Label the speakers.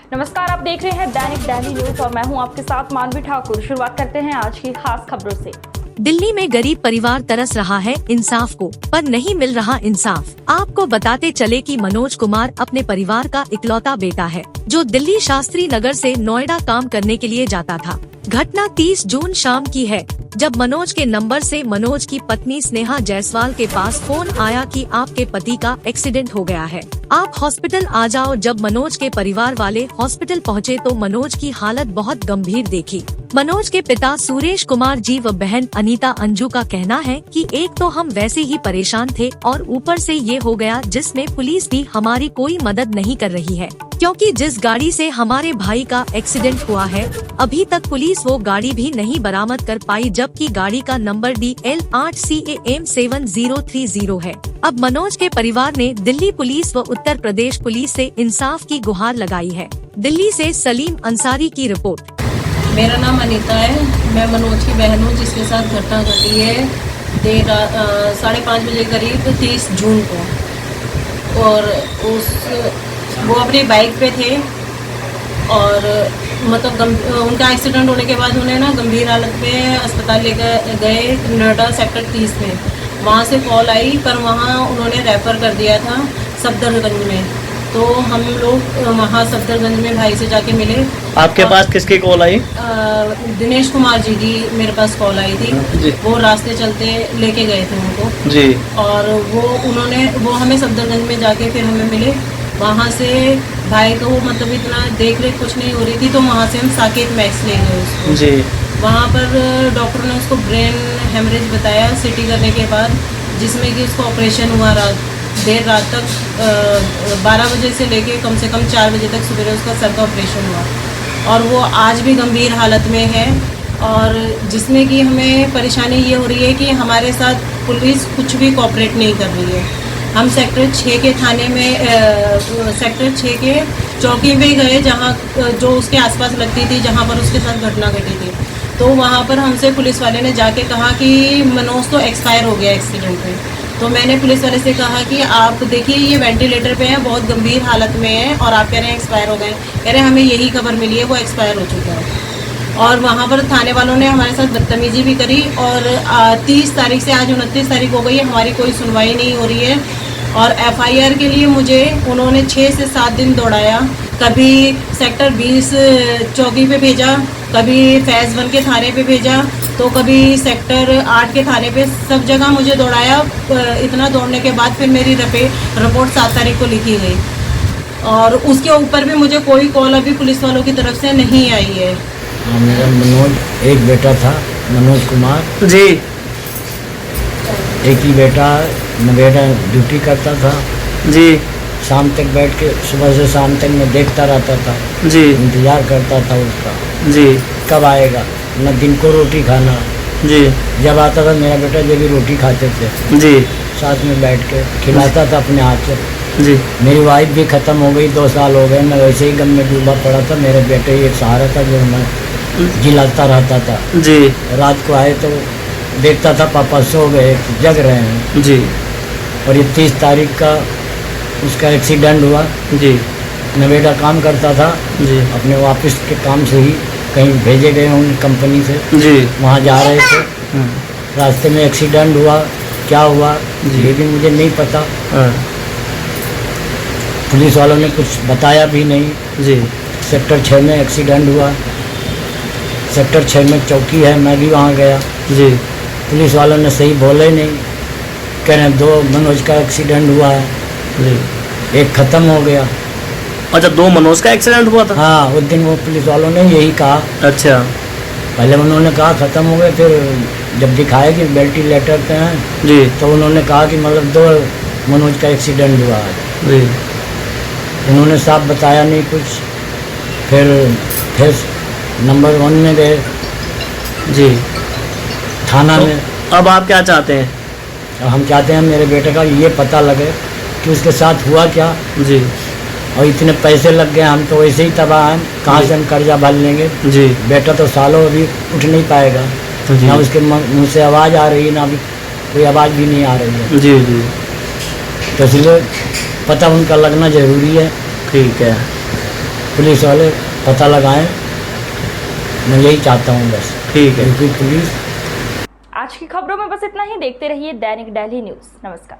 Speaker 1: नमस्कार, आप देख रहे हैं दैनिक दिल्ली न्यूज और मैं हूं आपके साथ मानवी ठाकुर। शुरुआत करते हैं आज की खास खबरों से।
Speaker 2: दिल्ली में गरीब परिवार तरस रहा है इंसाफ को, पर नहीं मिल रहा इंसाफ। आपको बताते चले कि मनोज कुमार अपने परिवार का इकलौता बेटा है, जो दिल्ली शास्त्री नगर से नोएडा काम करने के लिए जाता था। घटना 30 जून शाम की है, जब मनोज के नंबर से मनोज की पत्नी स्नेहा जायसवाल के पास फोन आया कि आपके पति का एक्सीडेंट हो गया है, आप हॉस्पिटल आ जाओ। जब मनोज के परिवार वाले हॉस्पिटल पहुंचे तो मनोज की हालत बहुत गंभीर देखी। मनोज के पिता सुरेश कुमार जी व बहन अनीता अंजू का कहना है कि एक तो हम वैसे ही परेशान थे और ऊपर से ये हो गया, जिसमें पुलिस भी हमारी कोई मदद नहीं कर रही है, क्योंकि जिस गाड़ी से हमारे भाई का एक्सीडेंट हुआ है, अभी तक पुलिस वो गाड़ी भी नहीं बरामद कर पाई, जबकि गाड़ी का नंबर DL 8CAM 7030 है। अब मनोज के परिवार ने दिल्ली पुलिस व उत्तर प्रदेश पुलिस से इंसाफ की गुहार लगाई है। दिल्ली से सलीम अंसारी की रिपोर्ट।
Speaker 3: मेरा नाम अनीता है, मैं मनोज की बहन हूँ, जिसके साथ घटना घटी है देर 5:30 बजे करीब 30 जून को। और वो अपनी बाइक पे थे और मतलब उनका एक्सीडेंट होने के बाद उन्हें गंभीर हालत में अस्पताल लेकर गए नोएडा सेक्टर 30 में। वहाँ से कॉल आई, पर वहाँ उन्होंने रेफ़र कर दिया था सफदरगंज में। तो हम लोग वहाँ सफदरगंज में भाई से जाके मिले।
Speaker 4: आपके पास किसकी कॉल आई?
Speaker 3: दिनेश कुमार जी की मेरे पास कॉल आई थी। वो रास्ते चलते लेके गए थे उनको
Speaker 4: जी।
Speaker 3: और वो हमें सफदरगंज में जाके फिर हमें मिले। वहाँ से भाई को मतलब इतना देख रेख कुछ नहीं हो रही थी, तो वहाँ से हम साकेत मैक्स ले गए उसको जी। वहाँ पर डॉक्टर ने उसको ब्रेन हेमरेज बताया CT करने के बाद, जिसमें कि उसको ऑपरेशन हुआ देर रात तक 12 बजे से लेके कम से कम 4 बजे तक सुबह उसका सर का ऑपरेशन हुआ और वो आज भी गंभीर हालत में है। और जिसमें कि हमें परेशानी ये हो रही है कि हमारे साथ पुलिस कुछ भी कोऑपरेट नहीं कर रही है। हम सेक्टर 6 के थाने में सेक्टर 6 के चौकी पे गए, जहाँ जो उसके आसपास लगती थी, जहाँ पर उसके साथ घटना घटी थी। तो वहाँ पर हमसे पुलिस वाले ने जाके कहा कि मनोज तो एक्सपायर हो गया एक्सीडेंट में। तो मैंने पुलिस वाले से कहा कि आप देखिए, ये वेंटिलेटर पे है, बहुत गंभीर हालत में है और आप कह रहे हैं एक्सपायर हो गए। कह रहे हमें यही खबर मिली है, वो एक्सपायर हो चुका है। और वहाँ पर थाने वालों ने हमारे साथ बदतमीजी भी करी और 30 तारीख से आज 29 तारीख हो गई है, हमारी कोई सुनवाई नहीं हो रही है। और FIR के लिए मुझे उन्होंने 6 से 7 दिन दौड़ाया। कभी सेक्टर 20 चौकी पे भेजा, कभी फेज़ 1 के थाने पे भेजा, तो कभी सेक्टर 8 के थाने पे, सब जगह मुझे दौड़ाया। इतना दौड़ने के बाद फिर मेरी रिपोर्ट 7 तारीख को लिखी गई और उसके ऊपर भी मुझे कोई कॉल अभी पुलिस वालों की तरफ से नहीं आई है।
Speaker 5: मेरा मनोज एक बेटा था, मनोज कुमार
Speaker 4: जी।
Speaker 5: एक ही बेटा, बेटा ड्यूटी करता था
Speaker 4: जी।
Speaker 5: शाम तक बैठ के, सुबह से शाम तक मैं देखता रहता था
Speaker 4: जी।
Speaker 5: इंतज़ार करता था उसका
Speaker 4: जी।
Speaker 5: कब आएगा। न दिन को रोटी खाना
Speaker 4: जी।
Speaker 5: जब आता था मेरा बेटा, जब भी रोटी खाते थे
Speaker 4: जी,
Speaker 5: साथ में बैठ के खिलाता था अपने हाथ से
Speaker 4: जी।
Speaker 5: मेरी वाइफ भी ख़त्म हो गई, 2 साल हो गए, मैं वैसे ही गम में डूबा पड़ा था। मेरे बेटे ही एक सहारा था जो मैं जिलाता रहता था
Speaker 4: जी।
Speaker 5: रात को आए तो देखता था पापा सो गए, जग रहे हैं
Speaker 4: जी।
Speaker 5: और ये 30 तारीख का उसका एक्सीडेंट हुआ
Speaker 4: जी।
Speaker 5: मैं बेटा काम करता था
Speaker 4: जी।
Speaker 5: अपने ऑफिस के काम से ही कहीं भेजे गए उन कंपनी से
Speaker 4: जी।
Speaker 5: वहाँ जा रहे थे, रास्ते में एक्सीडेंट हुआ। क्या हुआ ये भी मुझे नहीं पता। पुलिस वालों ने कुछ बताया भी नहीं जी। सेक्टर 6 में एक्सीडेंट हुआ, सेक्टर 6 में चौकी है, मैं भी वहाँ गया जी। पुलिस वालों ने सही बोले नहीं, कह रहे 2 मनोज का एक्सीडेंट हुआ है जी, एक ख़त्म हो गया।
Speaker 4: अच्छा, 2 मनोज का एक्सीडेंट हुआ था?
Speaker 5: हाँ, उस दिन वो पुलिस वालों ने यही कहा।
Speaker 4: अच्छा।
Speaker 5: पहले उन्होंने कहा ख़त्म हो गए, फिर जब दिखाया कि वेंटिलेटर पे हैं
Speaker 4: जी,
Speaker 5: तो उन्होंने कहा कि मतलब 2 मनोज का एक्सीडेंट हुआ है
Speaker 4: जी।
Speaker 5: उन्होंने साफ बताया नहीं कुछ। फिर नंबर 1 में गए जी, थाना
Speaker 4: तो
Speaker 5: में।
Speaker 4: अब आप क्या चाहते हैं?
Speaker 5: अब हम चाहते हैं मेरे बेटे का ये पता लगे कि उसके साथ हुआ क्या
Speaker 4: जी।
Speaker 5: और इतने पैसे लग गए, हम तो वैसे ही तबाह हैं, कहाँ से हम कर्जा भर लेंगे
Speaker 4: जी।
Speaker 5: बेटा तो सालों अभी उठ नहीं पाएगा, ना उसके मुँह से आवाज़ आ रही है, ना अभी कोई आवाज़ भी नहीं आ रही है
Speaker 4: जी जी।
Speaker 5: तो इसलिए पता उनका लगना ज़रूरी है।
Speaker 4: ठीक है।
Speaker 5: पुलिस वाले पता लगाएं, मैं यही चाहता हूँ बस।
Speaker 4: ठीक है।
Speaker 5: क्योंकि पुलिस
Speaker 1: आज की खबरों में बस इतना ही। देखते रहिए दैनिक दिल्ली न्यूज। नमस्कार।